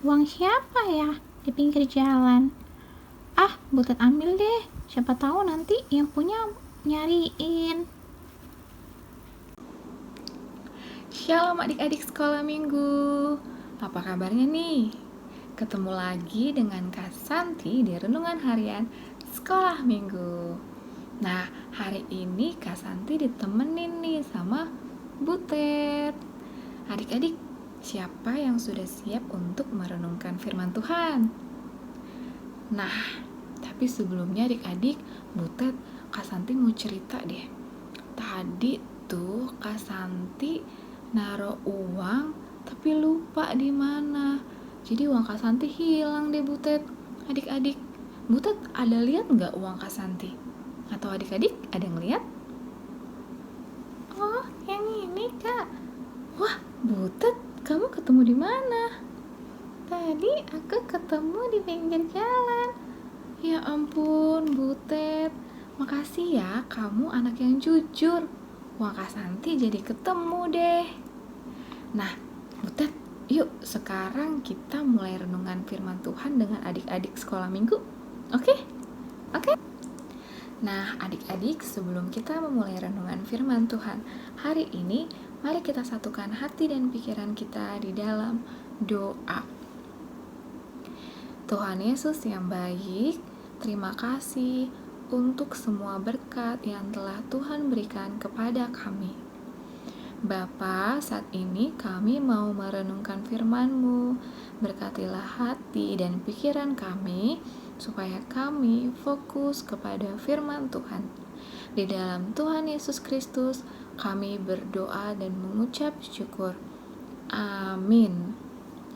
Uang siapa ya di pinggir jalan? Ah, Butet ambil deh. Siapa tahu nanti yang punya nyariin. Shalom adik-adik sekolah minggu. Apa kabarnya nih? Ketemu lagi dengan Kak Santi di Renungan Harian Sekolah Minggu. Nah, hari ini Kak Santi ditemenin nih sama Butet. Adik-adik, siapa yang sudah siap untuk merenungkan firman Tuhan? Nah, tapi sebelumnya adik-adik, Butet, Kak Santi mau cerita deh. Tadi tuh Kak Santi naruh uang tapi lupa di mana. Jadi uang Kak Santi hilang deh Butet. Adik-adik, Butet ada lihat nggak uang Kak Santi? Atau adik-adik ada ngeliat? Oh, yang ini Kak. Wah, Butet, kamu ketemu di mana? Tadi aku ketemu di pinggir jalan. Ya ampun, Butet. Makasih ya, kamu anak yang jujur. Uang Kak Santi jadi ketemu deh. Nah, Butet, yuk sekarang kita mulai renungan firman Tuhan dengan adik-adik sekolah minggu. Oke? Oke? Nah, adik-adik, sebelum kita memulai renungan firman Tuhan hari ini, mari kita satukan hati dan pikiran kita di dalam doa. Tuhan Yesus yang baik, terima kasih untuk semua berkat yang telah Tuhan berikan kepada kami. Bapa, saat ini kami mau merenungkan firman-Mu. Berkatilah hati dan pikiran kami, supaya kami fokus kepada firman Tuhan. Di dalam Tuhan Yesus Kristus, kami berdoa dan mengucap syukur. Amin.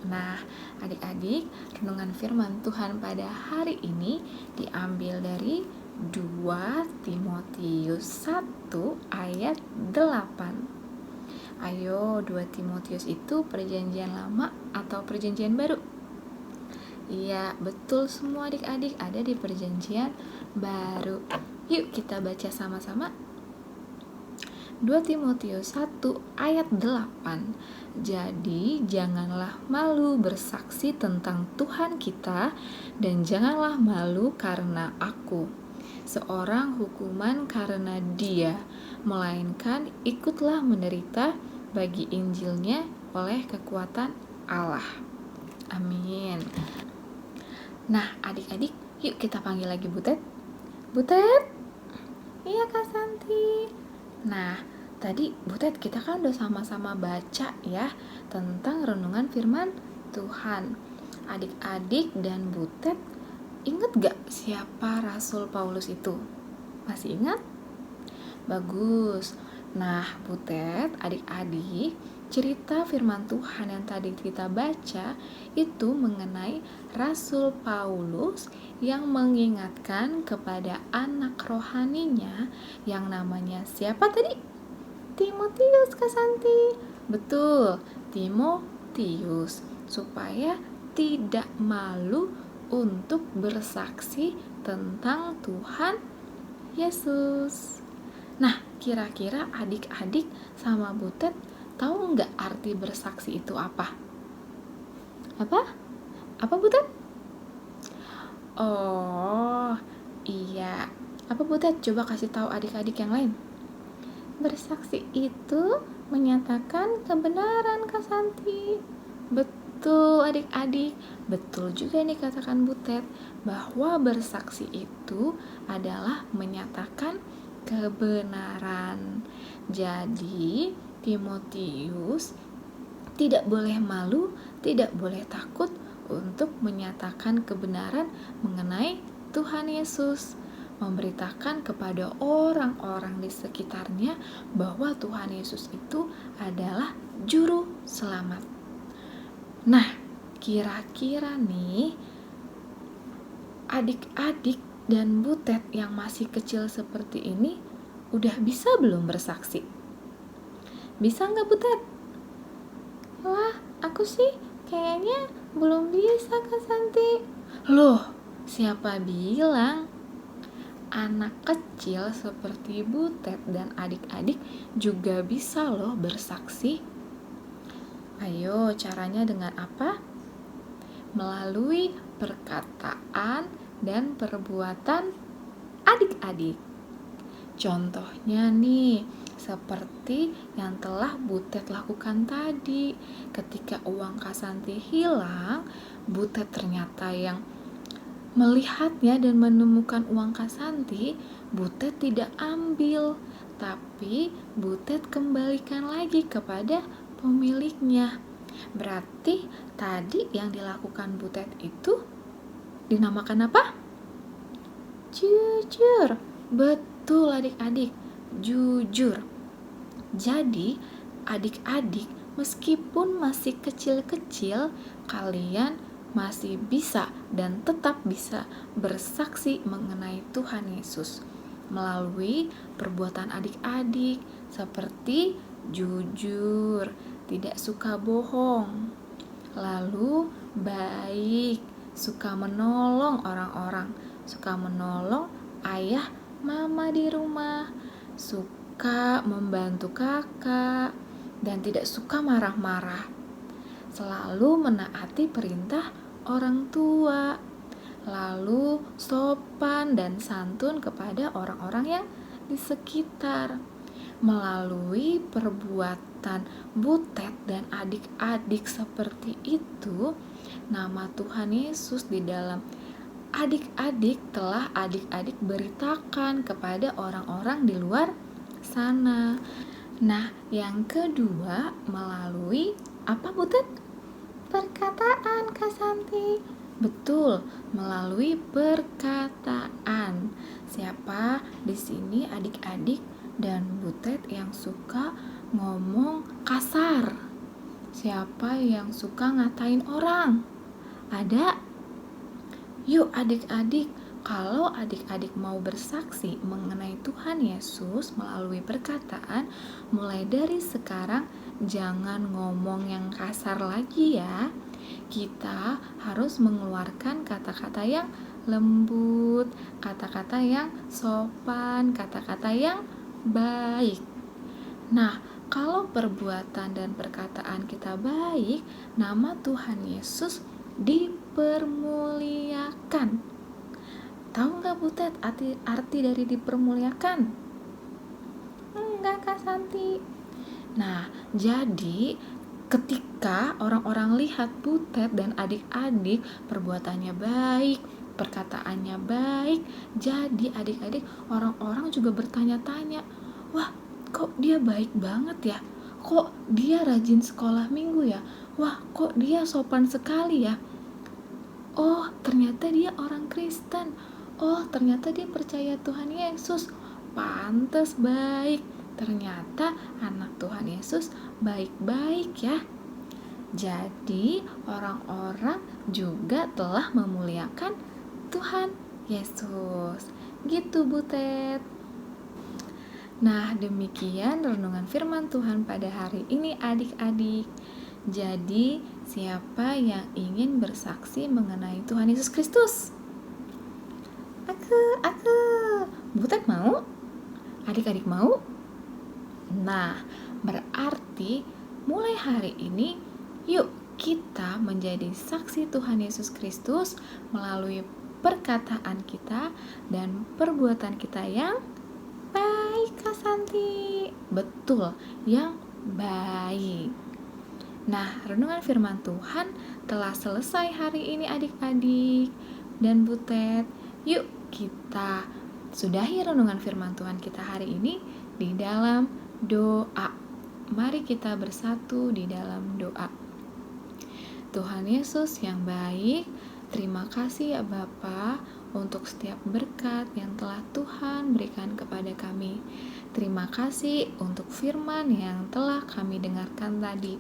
Nah, adik-adik, renungan firman Tuhan pada hari ini diambil dari 2 Timotius 1 ayat 8. Ayo, 2 Timotius itu perjanjian lama atau perjanjian baru? Iya, betul semua adik-adik ada di perjanjian baru. Yuk kita baca sama-sama. 2 Timotius 1 ayat 8. Jadi janganlah malu bersaksi tentang Tuhan kita, dan janganlah malu karena aku, seorang hukuman karena Dia, melainkan ikutlah menderita bagi Injilnya oleh kekuatan Allah. Amin. Nah, adik-adik, yuk kita panggil lagi Butet. Butet? Iya Kak Santi. Nah, tadi Butet kita kan udah sama-sama baca ya tentang renungan firman Tuhan. Adik-adik dan Butet ingat gak siapa Rasul Paulus itu? Masih ingat? Bagus. Nah, Butet, adik-adik, cerita firman Tuhan yang tadi kita baca itu mengenai Rasul Paulus yang mengingatkan kepada anak rohaninya yang namanya siapa tadi? Timotius Kak Santi. Betul, Timotius, supaya tidak malu untuk bersaksi tentang Tuhan Yesus. Nah, kira-kira adik-adik sama Butet tahu nggak arti bersaksi itu apa? Apa? Apa Butet? Oh, iya. Apa Butet? Coba kasih tahu adik-adik yang lain. Bersaksi itu menyatakan kebenaran Kak Santi. Betul adik-adik, betul juga yang dikatakan Butet, bahwa bersaksi itu adalah menyatakan kebenaran. Jadi Timotius tidak boleh malu, tidak boleh takut untuk menyatakan kebenaran mengenai Tuhan Yesus, memberitakan kepada orang-orang di sekitarnya bahwa Tuhan Yesus itu adalah juru selamat. Nah, kira-kira nih adik-adik dan Butet yang masih kecil seperti ini udah bisa belum bersaksi? Bisa nggak Butet? Wah, aku sih kayaknya belum bisa Kak Santi. Loh, siapa bilang? Anak kecil seperti Butet dan adik-adik juga bisa loh bersaksi. Ayo, caranya dengan apa? melalui perkataan dan perbuatan adik-adik. Contohnya nih, seperti yang telah Butet lakukan tadi. Ketika uang Kak Santi hilang, Butet ternyata yang melihatnya dan menemukan uang Kak Santi. Butet tidak ambil, tapi Butet kembalikan lagi kepada pemiliknya. Berarti tadi yang dilakukan Butet itu dinamakan apa? Jujur. Betul adik-adik, jujur. Jadi adik-adik, meskipun masih kecil-kecil, kalian masih bisa dan tetap bisa bersaksi mengenai Tuhan Yesus melalui perbuatan adik-adik seperti jujur, tidak suka bohong, lalu baik, suka menolong orang-orang, suka menolong ayah mama di rumah, suka membantu kakak, dan tidak suka marah-marah, selalu menaati perintah orang tua, lalu sopan dan santun kepada orang-orang yang di sekitar. Melalui perbuatan Butet dan adik-adik seperti itu, nama Tuhan Yesus di dalam adik-adik telah adik-adik beritakan kepada orang-orang di luar sana. Nah, yang kedua melalui apa Butet? Perkataan Kak Santi. Betul, melalui perkataan. Siapa di sini adik-adik dan Butet yang suka ngomong kasar? Siapa yang suka ngatain orang? Ada? Yuk adik-adik, kalau adik-adik mau bersaksi mengenai Tuhan Yesus melalui perkataan, mulai dari sekarang jangan ngomong yang kasar lagi ya. Kita harus mengeluarkan kata-kata yang lembut, kata-kata yang sopan, kata-kata yang baik. Nah, kalau perbuatan dan perkataan kita baik, nama Tuhan Yesus dipermuliakan. Tahu nggak Butet arti dari dipermuliakan? Enggak Kak Santi. Nah, jadi ketika orang-orang lihat Butet dan adik-adik perbuatannya baik, perkataannya baik, jadi adik-adik orang-orang juga bertanya-tanya, wah kok dia baik banget ya, kok dia rajin sekolah minggu ya, wah kok dia sopan sekali ya, oh ternyata dia orang Kristen, oh ternyata dia percaya Tuhan Yesus, pantes baik, ternyata anak Tuhan Yesus baik-baik ya. Jadi orang-orang juga telah memuliakan Tuhan Yesus. Gitu Butet. Nah, demikian renungan firman Tuhan pada hari ini adik-adik. Jadi, siapa yang ingin bersaksi mengenai Tuhan Yesus Kristus? Aku. Butet mau? Adik-adik mau? Nah, berarti mulai hari ini yuk kita menjadi saksi Tuhan Yesus Kristus melalui perkataan kita dan perbuatan kita yang Baik Kak Santi. betul, yang baik. Nah, renungan firman Tuhan telah selesai hari ini adik-adik dan Butet. Yuk kita sudahi renungan firman Tuhan kita hari ini di dalam doa. Mari kita bersatu di dalam doa. Tuhan Yesus yang baik, terima kasih ya Bapa untuk setiap berkat yang telah Tuhan berikan kepada kami. Terima kasih untuk firman yang telah kami dengarkan tadi.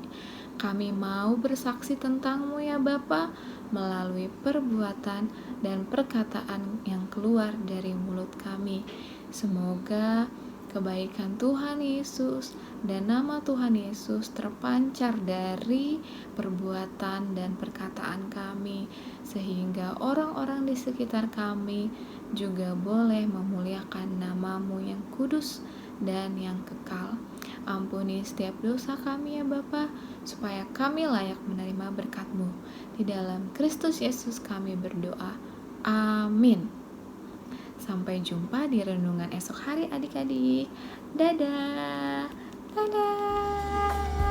Kami mau bersaksi tentang-Mu ya Bapa melalui perbuatan dan perkataan yang keluar dari mulut kami. Semoga kebaikan Tuhan Yesus dan nama Tuhan Yesus terpancar dari perbuatan dan perkataan kami, sehingga orang-orang di sekitar kami juga boleh memuliakan nama-Mu yang kudus dan yang kekal. Ampuni setiap dosa kami ya Bapa, supaya kami layak menerima berkat-Mu. Di dalam Kristus Yesus kami berdoa. Amin. Sampai jumpa di renungan esok hari adik-adik. Dadah. Dadah.